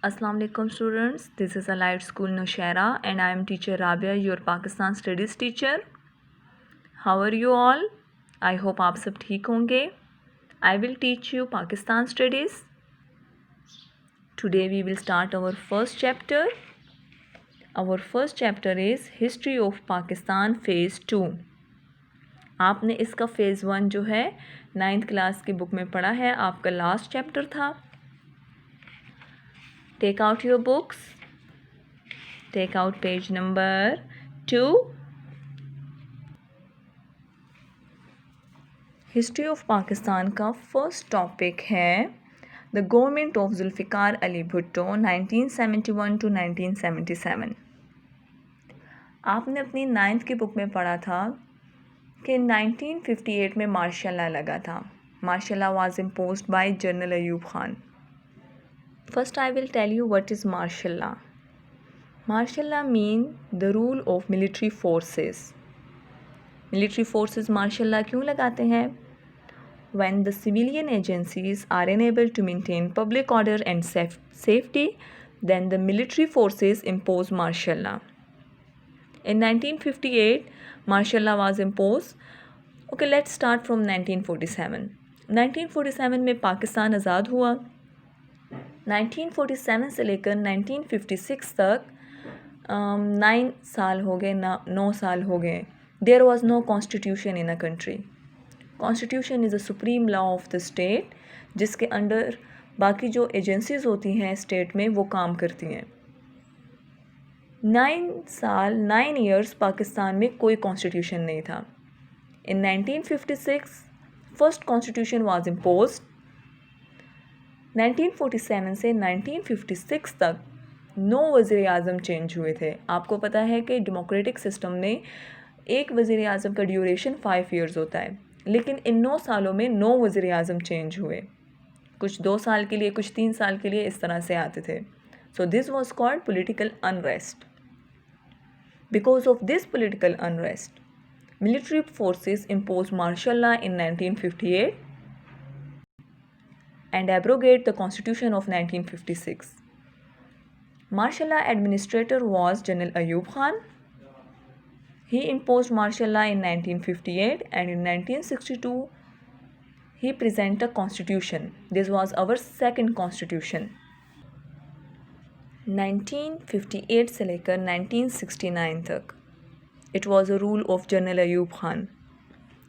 Assalamu alaikum students, this is Allied School Nushaira and I am teacher Rabia, your Pakistan Studies teacher. How are you all? I hope आप सब ठीक होंगे. I will teach you Pakistan Studies. Today we will start our first chapter. Our first chapter is History of Pakistan Phase 2. आपने इसका Phase 1 जो है 9th class की book में पढ़ा है, आपका लास्ट चैप्टर था. Take out your books. Take out page number 2. History of Pakistan का फर्स्ट टॉपिक है the government of Zulfikar Ali Bhutto 1971 to 1977. आपने अपनी 9th की बुक में पढ़ा था कि 1958 में मार्शल लॉ लगा था. Martial law was imposed by general Ayub Khan. First I will tell you what is martial law. Martial law mean the rule of military forces. Military forces martial law क्यों लगाते हैं? When the civilian agencies are unable to maintain public order and safety, then the military forces impose martial law. In 1958, martial law was imposed. Okay, let's start from 1947. 1947 में पाकिस्तान आज़ाद हुआ. 1947 से लेकर 1956 तक 9 साल हो गए, 9 साल हो गए. There was no constitution in a country. Constitution is the supreme law of the state, जिसके अंडर बाकी जो एजेंसीज़ होती हैं स्टेट में वो काम करती हैं. 9 ईयर्स पाकिस्तान में कोई कॉन्स्टिट्यूशन नहीं था. इन 1956 फर्स्ट कॉन्स्टिट्यूशन वाज इम्पोज्ड. 1947 से 1956 तक 9 वज़ीर आज़म चेंज हुए थे. आपको पता है कि डेमोक्रेटिक सिस्टम में एक वज़ीर आज़म का ड्यूरेशन 5 ईयर्स होता है, लेकिन इन 9 सालों में 9 वज़ीर आज़म चेंज हुए. कुछ 2 साल के लिए, कुछ 3 साल के लिए, इस तरह से आते थे. So this was called political unrest. Because of this political unrest, military forces impose martial law in 1958 and abrogate the constitution of 1956. Martial law administrator was general Ayub Khan. He imposed martial law in 1958 and in 1962 he presented a constitution. This was our second constitution. 1958 से लेकर 1969 तक it was a rule of General Ayub Khan.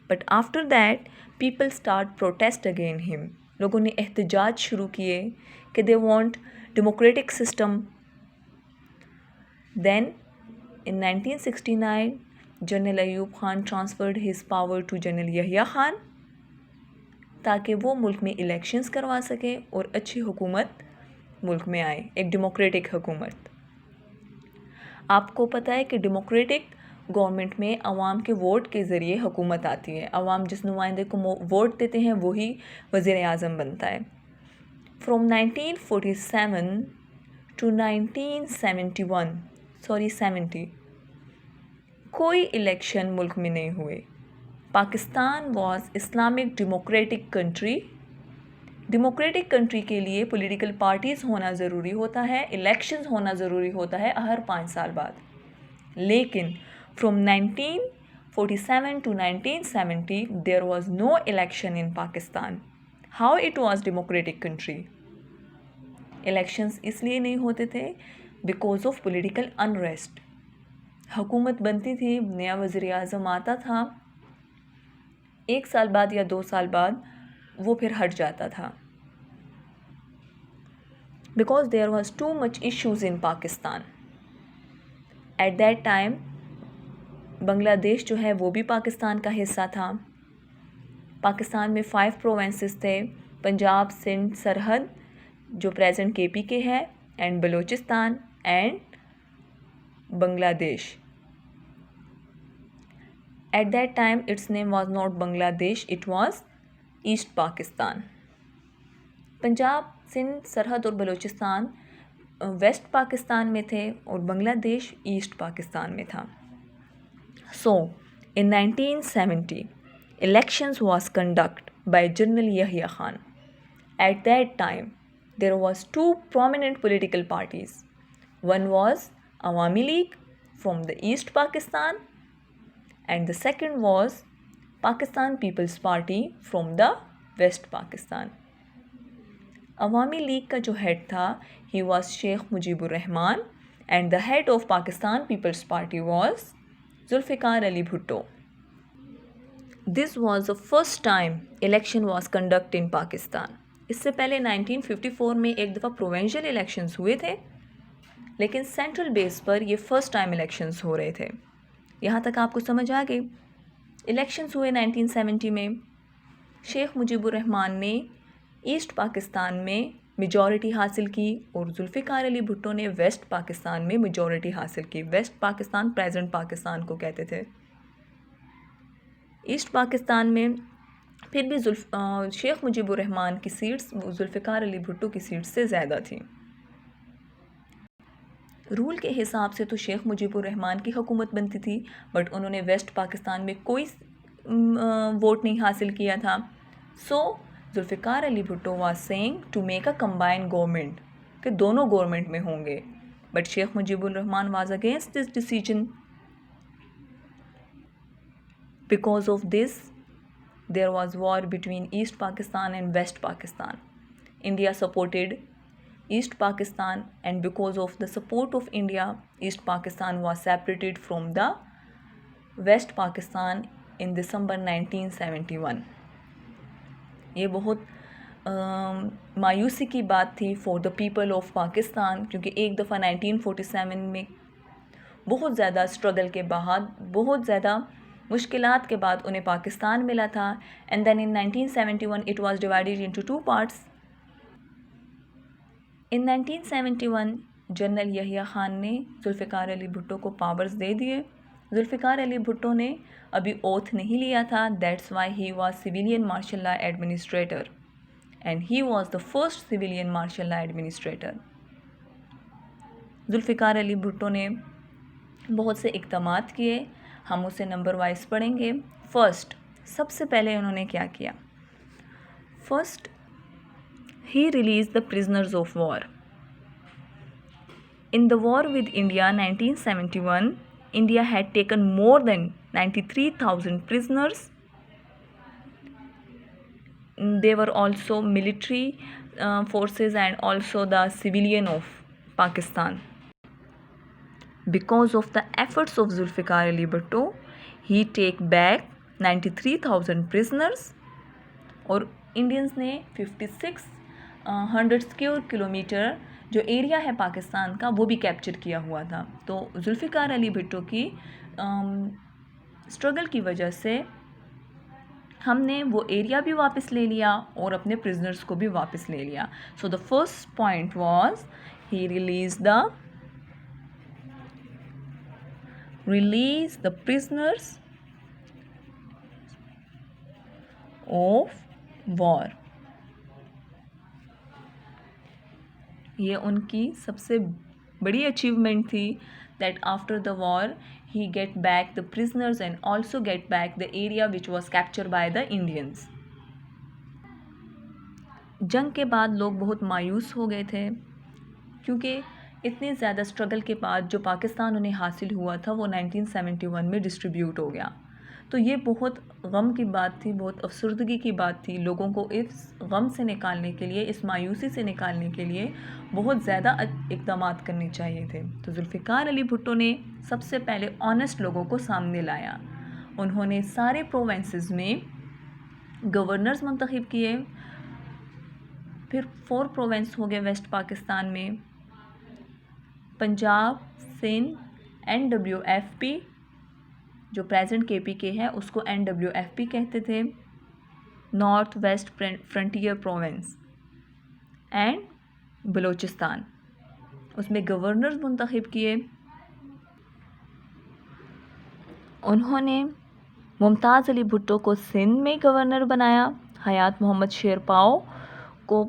But after that people start protest against him. लोगों ने एहतजाज शुरू किए कि they want democratic system. Then in 1969 general Ayub Khan transferred his power to general Yahya Khan ताकि वो मुल्क में इलेक्शंस करवा सके और अच्छी हुकूमत मुल्क में आए, एक डेमोक्रेटिक हुकूमत. आपको पता है कि डेमोक्रेटिक गवर्नमेंट में अवाम के वोट के ज़रिए हुकूमत आती है. अवाम जिस नुमाइंदे को वोट देते हैं वही वज़ीर आज़म बनता है. फ्रॉम 1947 टू 70 कोई इलेक्शन मुल्क में नहीं हुए. Pakistan was Islamic democratic country. Democratic country के लिए पॉलिटिकल पार्टीज़ होना ज़रूरी होता है, इलेक्शंस होना ज़रूरी होता है हर 5 साल बाद. लेकिन from 1947 to 1970 there was no election in Pakistan. How it was democratic country? Elections इसलिए नहीं होते थे बिकॉज ऑफ पॉलिटिकल अनरेस्ट. हुकूमत बनती थी, नया वज़ीर आज़म आता था, 1 साल बाद या 2 साल बाद वो फिर हट जाता था. Because there was too much issues in Pakistan. At that time Bangladesh जो है वो भी पाकिस्तान का हिस्सा था. पाकिस्तान में 5 प्रोविंसेस थे, पंजाब, सिंध, सरहद जो प्रेजेंट KPK है, and Balochistan and Bangladesh. At that time its name was not Bangladesh, it was East Pakistan. Punjab, Sindh, Sarhad और बलूचिस्तान वेस्ट पाकिस्तान में थे और बांग्लादेश ईस्ट पाकिस्तान में था. So in 1970 elections was conducted by General Yahya Khan. At that time there was two prominent political parties. One was Awami League from the East Pakistan and the second was Pakistan People's Party from the West Pakistan. Awami League का जो head था, he was Sheikh Mujibur Rahman and the head of Pakistan People's Party was Zulfikar Ali Bhutto. This was the first time election was conducted in Pakistan. इससे पहले 1954 में एक दफ़ा provincial elections हुए थे, लेकिन सेंट्रल बेस पर ये फर्स्ट टाइम इलेक्शंस हो रहे थे. यहाँ तक आपको समझ आ गई. इलेक्शंस हुए 1970 में. शेख मुजीबुर रहमान ने ईस्ट पाकिस्तान में मेजॉरिटी हासिल की और जुल्फ़िकार अली भुट्टो ने वेस्ट पाकिस्तान में मेजॉरिटी हासिल की. वेस्ट पाकिस्तान प्रेजेंट पाकिस्तान को कहते थे. ईस्ट पाकिस्तान में फिर भी शेख मुजीबुर रहमान की सीट्स जुल्फ़िकार अली भुट्टो की सीट्स से ज़्यादा थी. रूल के हिसाब से तो शेख मुजीबुर रहमान की हुकूमत बनती थी, बट उन्होंने वेस्ट पाकिस्तान में कोई वोट नहीं हासिल किया था. So Zulfikar Ali Bhutto was saying to make a combined government, कि दोनों गवर्नमेंट में होंगे, but Sheikh Mujibur Rahman was against this decision. Because of this there was war between East Pakistan and West Pakistan. India supported East Pakistan, and because of the support of India, East Pakistan was separated from the West Pakistan in December 1971. ये बहुत मायूसी की बात थी for the people of Pakistan, क्योंकि एक दफ़ा 1947 में बहुत ज़्यादा स्ट्रगल के बाद, बहुत ज़्यादा मुश्किलात के बाद उन्हें पाकिस्तान मिला था. And then in 1971 it was divided into two parts. In 1971 general Yahya Khan ने जुल्फ़िकार अली भुट्टो को पावर्स दे दिए. जुल्फ़िकार अली भुट्टो ने अभी ओथ नहीं लिया था. That's why he was civilian martial law administrator and he was the first civilian martial law administrator. Zulfikar Ali Bhutto ने बहुत से इक़दामात किए. हम उसे नंबर वाइज पढ़ेंगे. फर्स्ट, सबसे पहले उन्होंने क्या किया? First, he release the prisoners of war. In the war with India 1971, India had taken more than 93,000 prisoners. They were also military forces and also the civilian of Pakistan. Because of the efforts of Zulfikar Ali Bhutto, he take back 93,000 prisoners और Indians ने 5600 square kilometre जो area है पाकिस्तान का वो भी capture किया हुआ था. तो जुल्फ़िकार अली भुट्टो की स्ट्रगल की वजह से हमने वो एरिया भी वापस ले लिया और अपने प्रिजनर्स को भी वापस ले लिया. So the first point was he release the prisoners of war. ये उनकी सबसे बड़ी अचीवमेंट थी. that after the war he get back the prisoners and also get back the area which was captured by the Indians. जंग के बाद लोग बहुत मायूस हो गए थे, क्योंकि इतने ज़्यादा स्ट्रगल के बाद जो पाकिस्तान उन्हें हासिल हुआ था वो 1971 में डिस्ट्रीब्यूट हो गया. तो ये बहुत गम की बात थी, बहुत अफसरदगी की बात थी. लोगों को इस गम से निकालने के लिए, इस मायूसी से निकालने के लिए बहुत ज़्यादा इक़दामात करने चाहिए थे. तो जुल्फ़िकार अली भुट्टो ने सबसे पहले ऑनेस्ट लोगों को सामने लाया. उन्होंने सारे प्रोविंसेस में गवर्नर्स मुंतखब किए. फिर 4 प्रोविंस हो गए वेस्ट पाकिस्तान में: पंजाब, सिंध, NWFP, जो प्रेजेंट KPK है उसको NWFP कहते थे, north west frontier province and Balochistan. उसमें गवर्नर्स मुंतखब किए. उन्होंने मुमताज़ अली भुट्टो को सिंध में गवर्नर बनाया. हयात मोहम्मद शेरपाओ को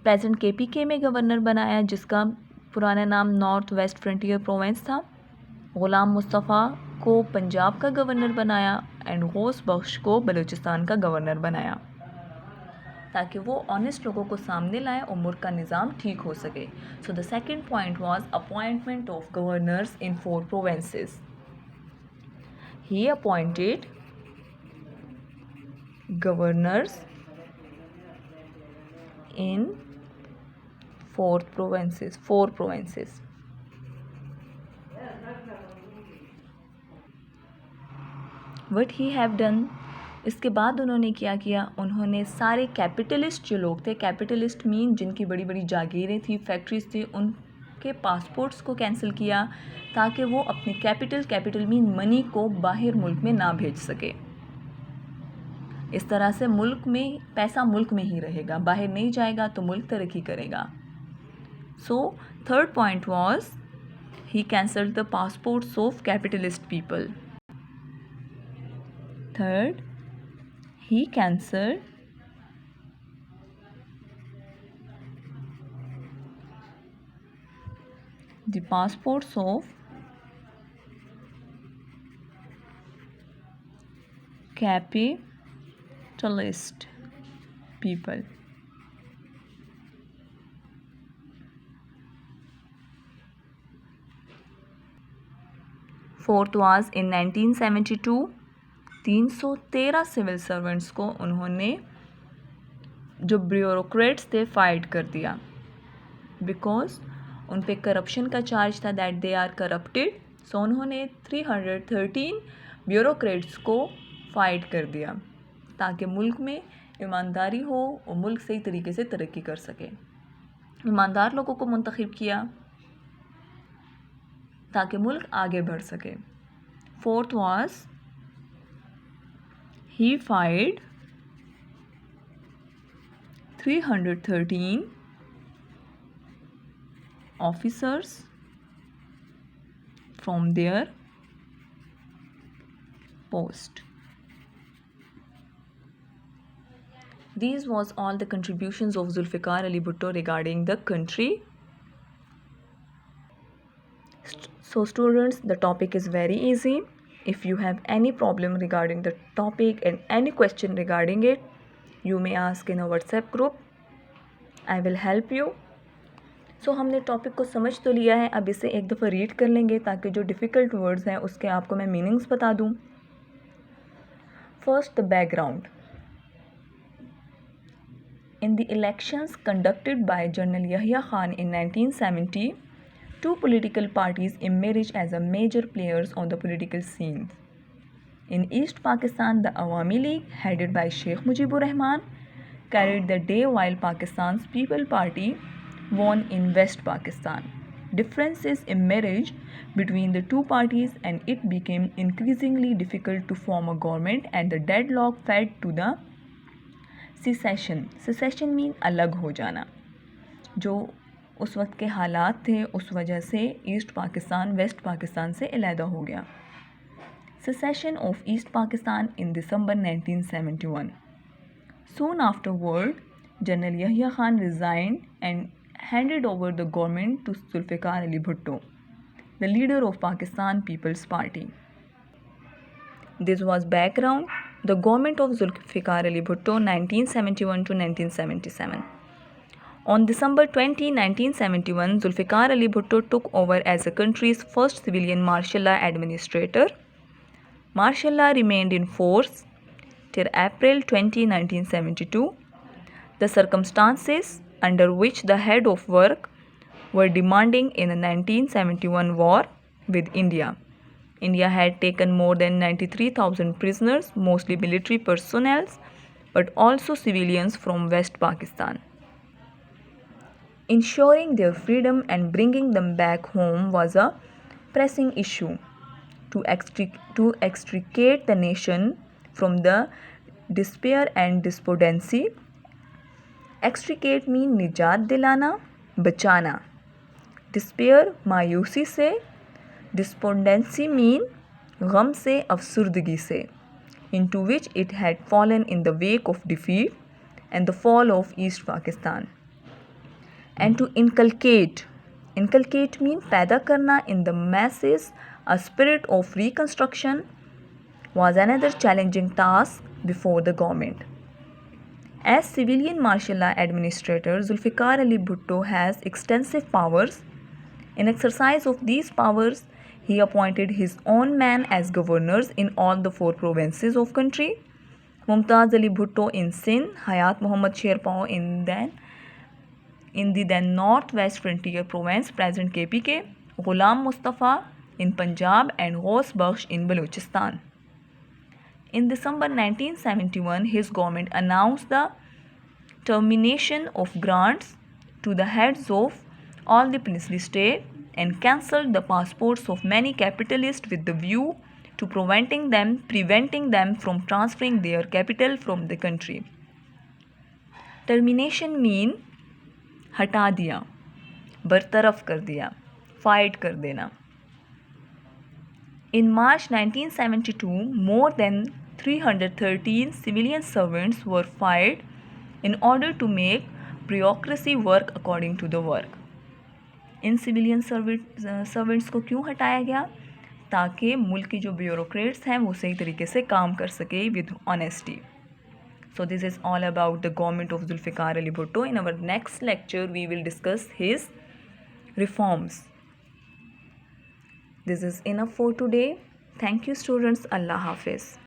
प्रेजेंट KPK में गवर्नर बनाया, जिसका पुराना नाम नॉर्थ वेस्ट फ्रंटियर प्रोविंस था. ग़ुलाम मुस्तफ़ा को पंजाब का गवर्नर बनाया एंड गौस बख्श को बलूचिस्तान का गवर्नर बनाया, ताकि वो ऑनेस्ट लोगों को सामने लाएं और मुल्क का निज़ाम ठीक हो सके. So the second point was appointment of governors in 4 provinces. He appointed governors in 4 provinces. What he have done? इसके बाद उन्होंने क्या किया, उन्होंने सारे कैपिटलिस्ट जो लोग थे, कैपिटलिस्ट मीन जिनकी बड़ी बड़ी जागीरें थी, फैक्ट्रीज थी, उनके पासपोर्ट्स को कैंसिल किया ताकि वो अपने कैपिटल मीन मनी को बाहर मुल्क में ना भेज सके. इस तरह से मुल्क में पैसा मुल्क में ही रहेगा, बाहर नहीं जाएगा तो मुल्क तरक्की करेगा. So third point was he cancelled the passports of capitalist people. Third, he cancelled the passports of capitalist people. Fourth was in 1972, 313 civil servants को उन्होंने जो ब्यूरोक्रेट्स थे फाइट कर दिया बिकॉज उन पे करप्शन का चार्ज था दैट दे आर करप्टेड. सो उन्होंने 313 ब्यूरोक्रेट्स को फाइट कर दिया ताकि मुल्क में ईमानदारी हो और मुल्क सही तरीके से तरक्की कर सके. ईमानदार लोगों को मुंतखब किया ताकि मुल्क आगे बढ़ सके. Fourth was he fired 313 officers from their post. These was all the contributions of Zulfikar Ali Bhutto regarding the country. So students, the topic is very easy. If you have any problem regarding the topic and any question regarding it, you may ask in a WhatsApp group. I will help you. So हमने topic को समझ तो लिया है, अब इसे एक दफ़ा रीड कर लेंगे ताकि जो डिफ़िकल्ट वर्ड्स हैं उसके आपको मैं मीनिंग्स बता दूँ. First, the background. In the elections conducted by General Yahya Khan in 1970, two political parties emerged as a major players on the political scene. In East Pakistan, the Awami League, headed by Sheikh Mujibur Rahman, carried the day while Pakistan's People Party won in West Pakistan. Differences emerged between the two parties and it became increasingly difficult to form a government and the deadlock led to the secession. Secession mean अलग हो जाना. जो उस वक्त के हालात थे उस वजह से ईस्ट पाकिस्तान वेस्ट पाकिस्तान से अलहदा हो गया. Secession of East Pakistan in December 1971. Soon afterward, General Yahya Khan resigned and handed over the government to Zulfikar Ali Bhutto, the leader of Pakistan People's Party. This was background. The government of Zulfikar Ali Bhutto 1971 to 1977. On December 20, 1971, Zulfikar Ali Bhutto took over as the country's first civilian martial law administrator. Martial law remained in force till April 20, 1972. The circumstances under which the head of work were demanding in the 1971 war with India. India had taken more than 93,000 prisoners, mostly military personnel, but also civilians from West Pakistan. Ensuring their freedom and bringing them back home was a pressing issue. To extricate the nation from the despair and despondency. Extricate mean निजात दिलाना, बचाना. Despair मायूसी से. Despondency mean गम से, अफसुर्दगी से, into which it had fallen in the wake of defeat and the fall of East Pakistan. And to inculcate mean पैदा करना in the masses a spirit of reconstruction was another challenging task before the government. As civilian martial law administrator, Zulfikar Ali Bhutto has extensive powers. In exercise of these powers, he appointed his own men as governors in all the 4 provinces of country. Mumtaz Ali Bhutto in Sindh, Hayat Muhammad Sherpao in the then Northwest Frontier Province, present KPK, Ghulam Mustafa in Punjab, and Ghaus Bakhsh in Balochistan. In December 1971, his government announced the termination of grants to the heads of all the princely state and cancelled the passports of many capitalists with the view to preventing them from transferring their capital from the country. Termination mean हटा दिया, बरतरफ कर दिया, fight कर देना. In March 1972, more than 313 civilian servants were fired in order to make bureaucracy work according to the work. In civilian servants को क्यों हटाया गया? ताकि मुल्क के जो ब्यूरोक्रेट्स हैं वो सही तरीके से काम कर सके with honesty. So this is all about the government of Zulfikar Ali Bhutto. In our next lecture, we will discuss his reforms. This is enough for today. Thank you, students. Allah Hafiz.